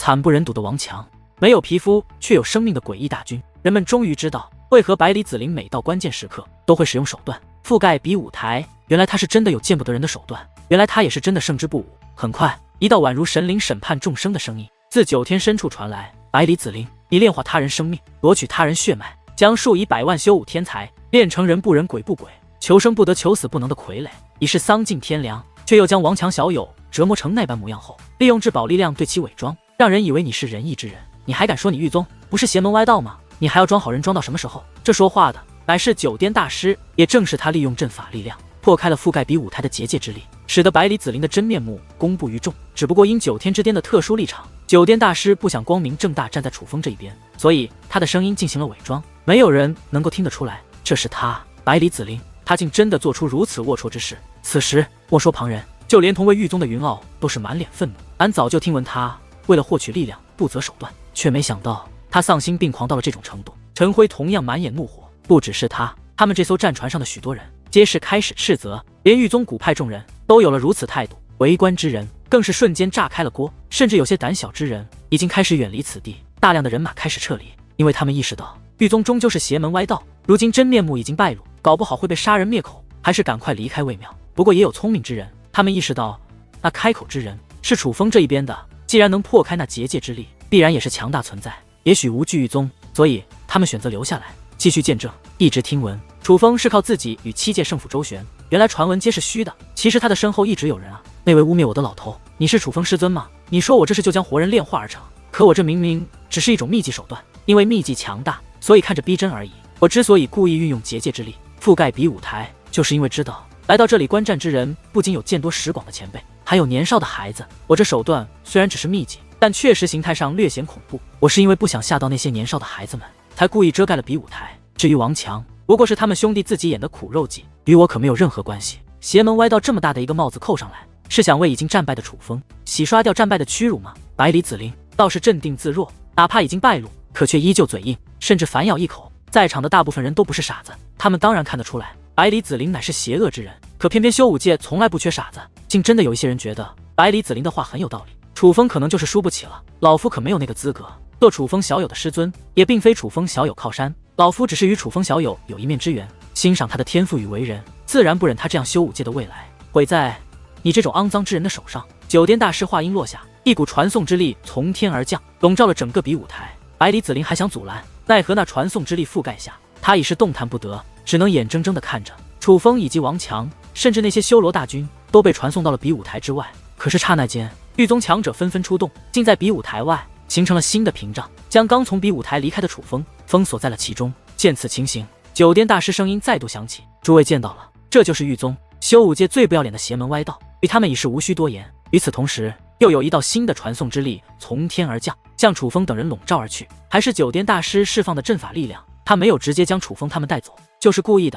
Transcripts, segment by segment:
惨不忍睹的王强，没有皮肤却有生命的诡异大军。人们终于知道为何百里子陵每到关键时刻都会使用手段覆盖比武台。原来他是真的有见不得人的手段，原来他也是真的胜之不武。很快，一道宛如神灵审判众生的声音自9天深处传来：百里子陵，你炼化他人生命，夺取他人血脉，将数以百万修武天才炼成人不人鬼不鬼，求生不得求死不能的傀儡，已是丧尽天良。却又将王强小友折磨成那般模样后，利用至宝力量对其伪装，让人以为你是仁义之人。你还敢说你狱宗不是邪门歪道吗？你还要装好人装到什么时候？这说话的乃是九颠大师，也正是他利用阵法力量破开了覆盖比武台的结界之力，使得百里子陵的真面目公布于众。只不过因九天之巅的特殊立场，九颠大师不想光明正大站在楚风这一边，所以他的声音进行了伪装，没有人能够听得出来这是他百里子陵。他竟真的做出如此龌龊之事。此时莫说旁人，就连同为狱宗的云傲都是满脸愤怒。俺早就听闻他为了获取力量不择手段，却没想到他丧心病狂到了这种程度。陈辉同样满眼怒火，不只是他们这艘战船上的许多人皆是开始斥责，连狱宗古派众人都有了如此态度。围观之人更是瞬间炸开了锅，甚至有些胆小之人已经开始远离此地，大量的人马开始撤离，因为他们意识到狱宗终究是邪门歪道，如今真面目已经败露，搞不好会被杀人灭口，还是赶快离开为妙。不过也有聪明之人，他们意识到那开口之人是楚风这一边的，既然能破开那结界之力，必然也是强大存在，也许无惧狱宗，所以他们选择留下来继续见证。一直听闻楚风是靠自己与七界圣府周旋，原来传闻皆是虚的，其实他的身后一直有人啊。那位污蔑我的老头，你是楚风师尊吗？你说我这是就将活人炼化而成，可我这明明只是一种秘技手段，因为秘技强大，所以看着逼真而已。我之所以故意运用结界之力覆盖比武台，就是因为知道来到这里观战之人不仅有见多识广的前辈，还有年少的孩子。我这手段虽然只是秘技，但确实形态上略显恐怖。我是因为不想吓到那些年少的孩子们，才故意遮盖了比武台。至于王强，不过是他们兄弟自己演的苦肉计，与我可没有任何关系。邪门歪道这么大的一个帽子扣上来，是想为已经战败的楚风洗刷掉战败的屈辱吗？百里子陵倒是镇定自若，哪怕已经败露，可却依旧嘴硬，甚至反咬一口。在场的大部分人都不是傻子，他们当然看得出来百里子陵乃是邪恶之人，可偏偏修武界从来不缺傻子，竟真的有一些人觉得百里子陵的话很有道理。楚风可能就是输不起了，老夫可没有那个资格做楚风小友的师尊，也并非楚风小友靠山，老夫只是与楚风小友有一面之缘，欣赏他的天赋与为人，自然不忍他这样修武界的未来毁在你这种肮脏之人的手上。九颠大师话音落下，一股传送之力从天而降，笼罩了整个比武台。百里子陵还想阻拦，奈何那传送之力覆盖下，他已是动弹不得，只能眼睁睁地看着楚风以及王强，甚至那些修罗大军都被传送到了比武台之外。可是刹那间，狱宗强者纷纷出动，竟在比武台外形成了新的屏障，将刚从比武台离开的楚风封锁在了其中。见此情形，九颠大师声音再度响起：诸位见到了，这就是狱宗，修武界最不要脸的邪门歪道，与他们已是无需多言。与此同时，又有一道新的传送之力从天而降，向楚风等人笼罩而去。还是九颠大师释放的阵法力量，他没有直接将楚风他们带走，就是故意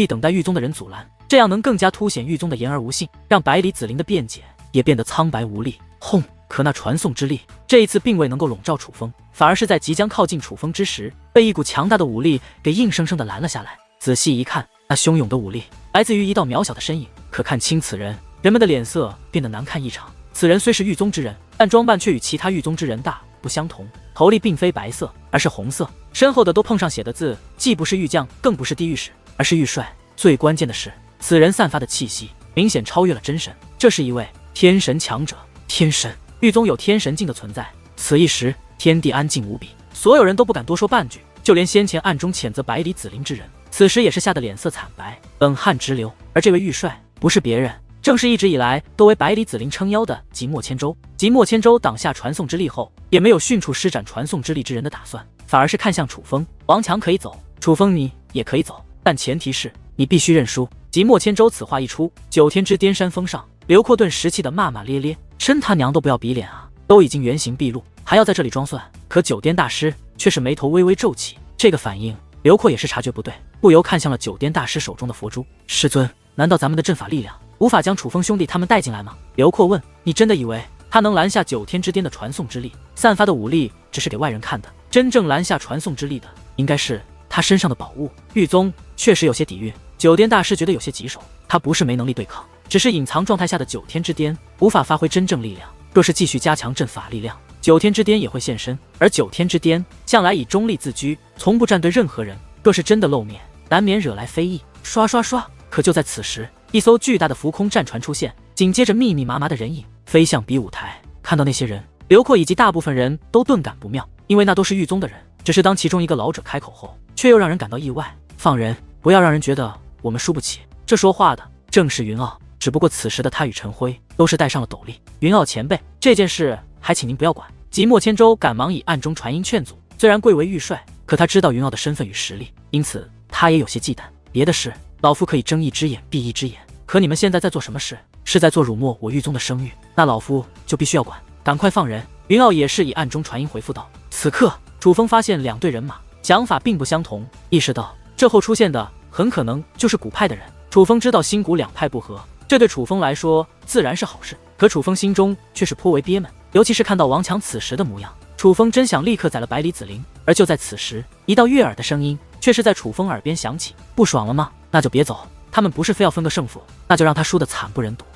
等待狱宗的人阻拦，这样能更加凸显狱宗的言而无信，让百里子陵的辩解也变得苍白无力。轰！可那传送之力这一次并未能够笼罩楚风，反而是在即将靠近楚风之时，被一股强大的武力给硬生生的拦了下来。仔细一看，那汹涌的武力来自于一道渺小的身影，可看清此人，人们的脸色变得难看异常。此人虽是狱宗之人，但装扮却与其他狱宗之人大不相同，头笠并非白色，而是红色，身后的都碰上写的字，既不是狱将，更不是地狱使，而是狱帅。最关键的是，此人散发的气息明显超越了真神，这是一位天神强者。天神，狱宗有天神境的存在，此一时天地安静无比，所有人都不敢多说半句，就连先前暗中谴责百里子陵之人，此时也是吓得脸色惨白，冷汗直流。而这位狱帅不是别人，正是一直以来都为百里子陵撑腰的即墨千舟。即墨千舟挡下传送之力后，也没有迅速施展传送之力之人的打算，反而是看向楚风：王强可以走，楚风你也可以走，但前提是你必须认输。即墨千舟此话一出，九天之巅山峰上，刘阔顿识气的骂骂咧咧，真他娘都不要比脸啊！都已经原形毕露，还要在这里装蒜。可九颠大师却是眉头微微皱起，这个反应刘阔也是察觉不对，不由看向了九颠大师手中的佛珠。师尊，难道咱们的阵法力量无法将楚风兄弟他们带进来吗？刘阔问。你真的以为他能拦下九天之巅的传送之力？散发的武力只是给外人看的，真正拦下传送之力的应该是他身上的宝物。狱宗确实有些底蕴，九颠大师觉得有些棘手，他不是没能力对抗，只是隐藏状态下的九天之巅无法发挥真正力量。若是继续加强阵法力量， 9天之巅也会现身，而9天之巅向来以中立自居，从不站队任何人，若是真的露面，难免惹来非议。刷刷刷！可就在此时，一艘巨大的浮空战船出现，紧接着密密麻麻的人影飞向比武台。看到那些人，刘阔以及大部分人都顿感不妙，因为那都是狱宗的人。只是当其中一个老者开口后，却又让人感到意外。放人，不要让人觉得我们输不起。这说话的正是云傲，只不过此时的他与陈辉都是戴上了斗笠。云傲前辈，这件事还请您不要管。即莫千舟赶忙以暗中传音劝阻。虽然贵为玉帅，可他知道云傲的身份与实力，因此他也有些忌惮。别的事，老夫可以睁一只眼闭一只眼。可你们现在在做什么事？是在做辱没我狱宗的声誉，那老夫就必须要管。赶快放人！云傲也是以暗中传音回复道。此刻，楚风发现2队人马想法并不相同，意识到这后出现的很可能就是古派的人。楚风知道新古2派不和，这对楚风来说自然是好事，可楚风心中却是颇为憋闷，尤其是看到王强此时的模样，楚风真想立刻宰了百里子陵。而就在此时，一道悦耳的声音却是在楚风耳边响起：不爽了吗？那就别走，他们不是非要分个胜负，那就让他输得惨不忍睹。